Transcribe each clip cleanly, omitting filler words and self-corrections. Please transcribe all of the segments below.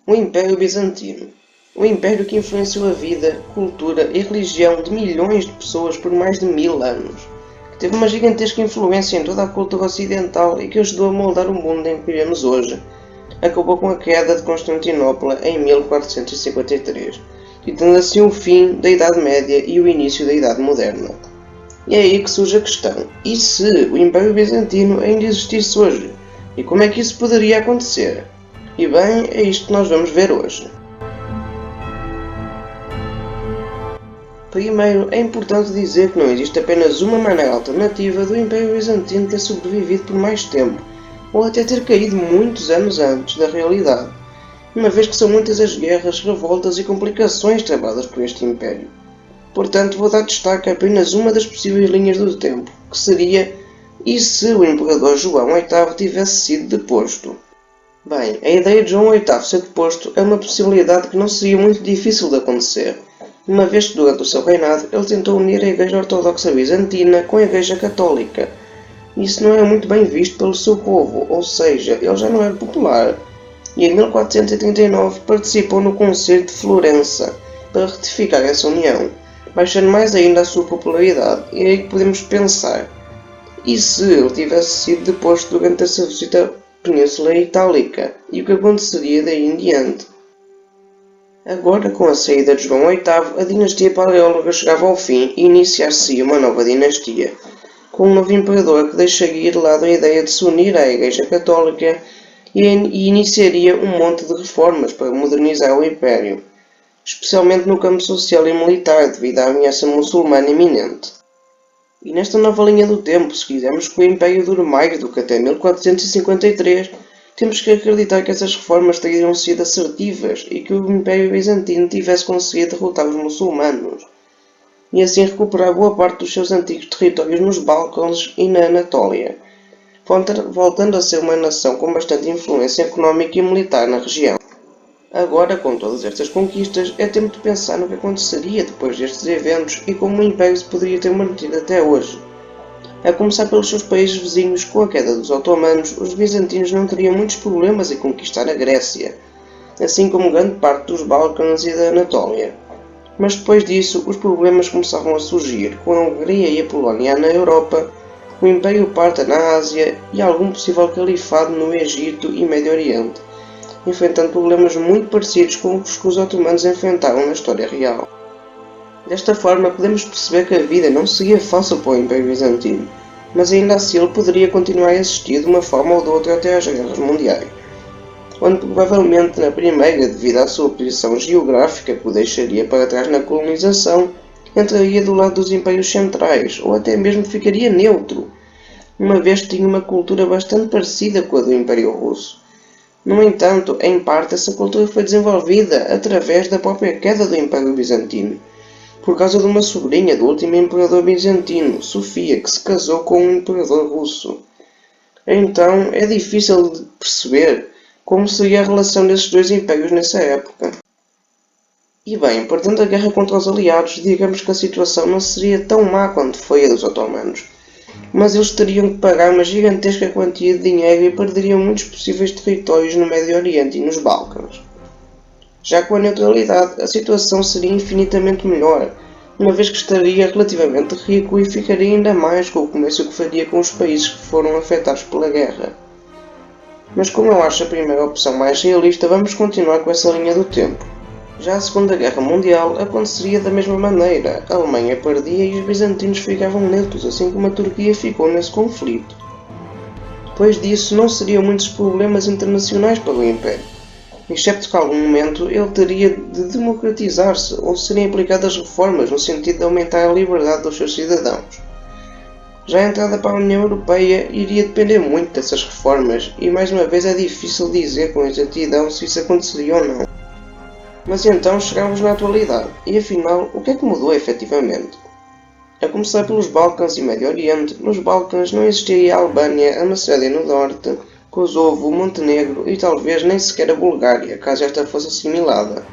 O Império Bizantino. O império que influenciou a vida, cultura e religião de milhões de pessoas por mais de 1000 anos, que teve uma gigantesca influência em toda a cultura ocidental e que ajudou a moldar o mundo em que vivemos hoje, acabou com a queda de Constantinopla em 1453, ditando assim o fim da Idade Média e o início da Idade Moderna. E é aí que surge a questão: e se o Império Bizantino ainda existisse hoje? E como é que isso poderia acontecer? E bem, é isto que nós vamos ver hoje. Primeiro, é importante dizer que não existe apenas uma maneira alternativa do Império Bizantino ter sobrevivido por mais tempo, ou até ter caído muitos anos antes da realidade, uma vez que são muitas as guerras, revoltas e complicações travadas por este Império. Portanto, vou dar destaque a apenas uma das possíveis linhas do tempo, que seria: e se o Imperador João VIII tivesse sido deposto? Bem, a ideia de João VIII ser deposto é uma possibilidade que não seria muito difícil de acontecer, uma vez que durante o seu reinado ele tentou unir a Igreja Ortodoxa Bizantina com a Igreja Católica. Isso não era muito bem visto pelo seu povo, ou seja, ele já não era popular, e em 1439 participou no Concílio de Florença para retificar essa união, baixando mais ainda a sua popularidade. E é aí que podemos pensar: e se ele tivesse sido deposto durante essa visita à Península Itálica? E o que aconteceria daí em diante? Agora, com a saída de João VIII, a dinastia paleóloga chegava ao fim e iniciar-se uma nova dinastia, com um novo imperador que deixaria de lado a ideia de se unir à Igreja Católica e iniciaria um monte de reformas para modernizar o Império, especialmente no campo social e militar, devido à ameaça muçulmana iminente. E nesta nova linha do tempo, se quisermos que o Império dure mais do que até 1453, temos que acreditar que essas reformas teriam sido assertivas e que o Império Bizantino tivesse conseguido derrotar os muçulmanos, e assim recuperar boa parte dos seus antigos territórios nos Balcãs e na Anatólia, voltando a ser uma nação com bastante influência económica e militar na região. Agora, com todas estas conquistas, é tempo de pensar no que aconteceria depois destes eventos e como o Império se poderia ter mantido até hoje. A começar pelos seus países vizinhos, com a queda dos otomanos, os bizantinos não teriam muitos problemas em conquistar a Grécia, assim como grande parte dos Balcãs e da Anatólia. Mas depois disso, os problemas começavam a surgir, com a Hungria e a Polónia na Europa, o Império Parta na Ásia e algum possível califado no Egito e Médio Oriente, enfrentando problemas muito parecidos com os que os otomanos enfrentaram na história real. Desta forma, podemos perceber que a vida não seria fácil para o Império Bizantino, mas ainda assim ele poderia continuar a existir de uma forma ou de outra até às guerras mundiais, onde provavelmente na primeira, devido à sua posição geográfica que o deixaria para trás na colonização, entraria do lado dos impérios centrais, ou até mesmo ficaria neutro, uma vez que tinha uma cultura bastante parecida com a do Império Russo. No entanto, em parte essa cultura foi desenvolvida através da própria queda do Império Bizantino, por causa de uma sobrinha do último imperador bizantino, Sofia, que se casou com um imperador russo. Então é difícil de perceber como seria a relação desses dois impérios nessa época. E bem, perdendo a guerra contra os aliados, digamos que a situação não seria tão má quanto foi a dos otomanos, mas eles teriam que pagar uma gigantesca quantia de dinheiro e perderiam muitos possíveis territórios no Médio Oriente e nos Balcãs. Já com a neutralidade, a situação seria infinitamente melhor, uma vez que estaria relativamente rico e ficaria ainda mais com o comércio que faria com os países que foram afetados pela guerra. Mas como eu acho a primeira opção mais realista, vamos continuar com essa linha do tempo. Já a Segunda Guerra Mundial aconteceria da mesma maneira. A Alemanha perdia e os bizantinos ficavam neutros, assim como a Turquia ficou nesse conflito. Depois disso, não seriam muitos problemas internacionais para o Império, excepto que a algum momento ele teria de democratizar-se ou serem aplicadas reformas no sentido de aumentar a liberdade dos seus cidadãos. Já a entrada para a União Europeia iria depender muito dessas reformas e mais uma vez é difícil dizer com exatidão se isso aconteceria ou não. Mas então chegamos na atualidade, e afinal, o que é que mudou efetivamente? A começar pelos Balcãs e Médio Oriente, nos Balcãs não existiria a Albânia, a Macédonia no Norte, Kosovo, Montenegro e talvez nem sequer a Bulgária, caso esta fosse assimilada.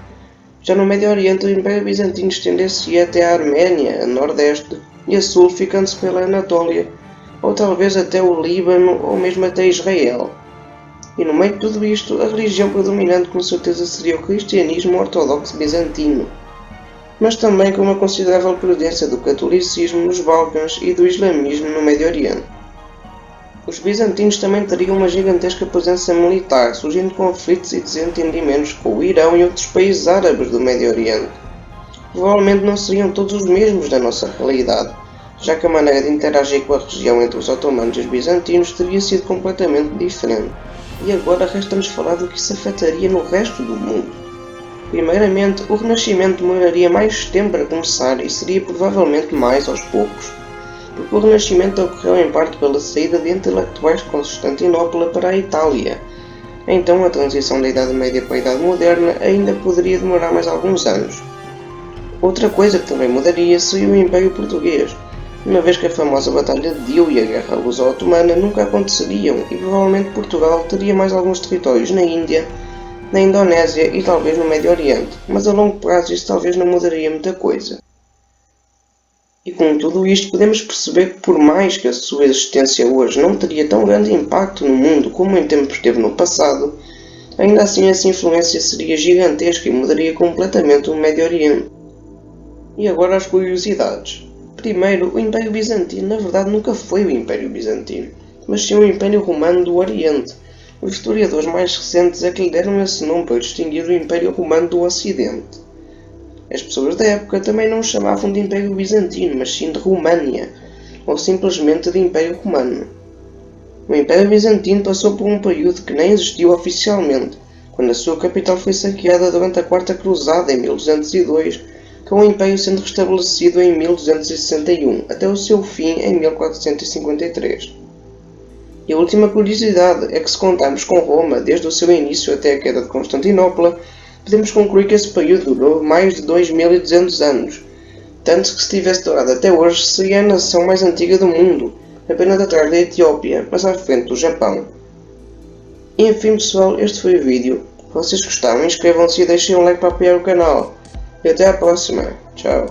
Já no Médio Oriente o Império Bizantino estender-se até a Arménia, a Nordeste, e a Sul ficando-se pela Anatólia, ou talvez até o Líbano ou mesmo até Israel. E no meio de tudo isto, a religião predominante com certeza seria o cristianismo ortodoxo bizantino, mas também com uma considerável presença do catolicismo nos Balcãs e do islamismo no Médio Oriente. Os bizantinos também teriam uma gigantesca presença militar, surgindo conflitos e desentendimentos com o Irão e outros países árabes do Médio Oriente. Provavelmente não seriam todos os mesmos da nossa realidade, já que a maneira de interagir com a região entre os otomanos e os bizantinos teria sido completamente diferente. E agora resta-nos falar do que isso afetaria no resto do mundo. Primeiramente, o Renascimento demoraria mais tempo a começar e seria provavelmente mais aos poucos, porque o Renascimento ocorreu em parte pela saída de intelectuais de Constantinopla para a Itália. Então a transição da Idade Média para a Idade Moderna ainda poderia demorar mais alguns anos. Outra coisa que também mudaria seria o Império Português, uma vez que a famosa Batalha de Dio e a Guerra Luso-Otomana nunca aconteceriam e provavelmente Portugal teria mais alguns territórios na Índia, na Indonésia e talvez no Médio Oriente, mas a longo prazo isso talvez não mudaria muita coisa. E com tudo isto podemos perceber que por mais que a sua existência hoje não teria tão grande impacto no mundo como em tempos teve no passado, ainda assim essa influência seria gigantesca e mudaria completamente o Médio Oriente. E agora as curiosidades. Primeiro, o Império Bizantino na verdade nunca foi o Império Bizantino, mas sim o Império Romano do Oriente. Os historiadores mais recentes é que lhe deram esse nome para distinguir do Império Romano do Ocidente. As pessoas da época também não o chamavam de Império Bizantino, mas sim de România, ou simplesmente de Império Romano. O Império Bizantino passou por um período que nem existiu oficialmente, quando a sua capital foi saqueada durante a Quarta Cruzada em 1202, com o Império sendo restabelecido em 1261, até o seu fim em 1453. E a última curiosidade é que se contarmos com Roma desde o seu início até a queda de Constantinopla, podemos concluir que esse período durou mais de 2200 anos, tanto que se tivesse durado até hoje seria a nação mais antiga do mundo, apenas atrás da Etiópia, mas à frente do Japão. E enfim pessoal, este foi o vídeo. Se vocês gostaram, inscrevam-se e deixem um like para apoiar o canal. E até à próxima. Tchau.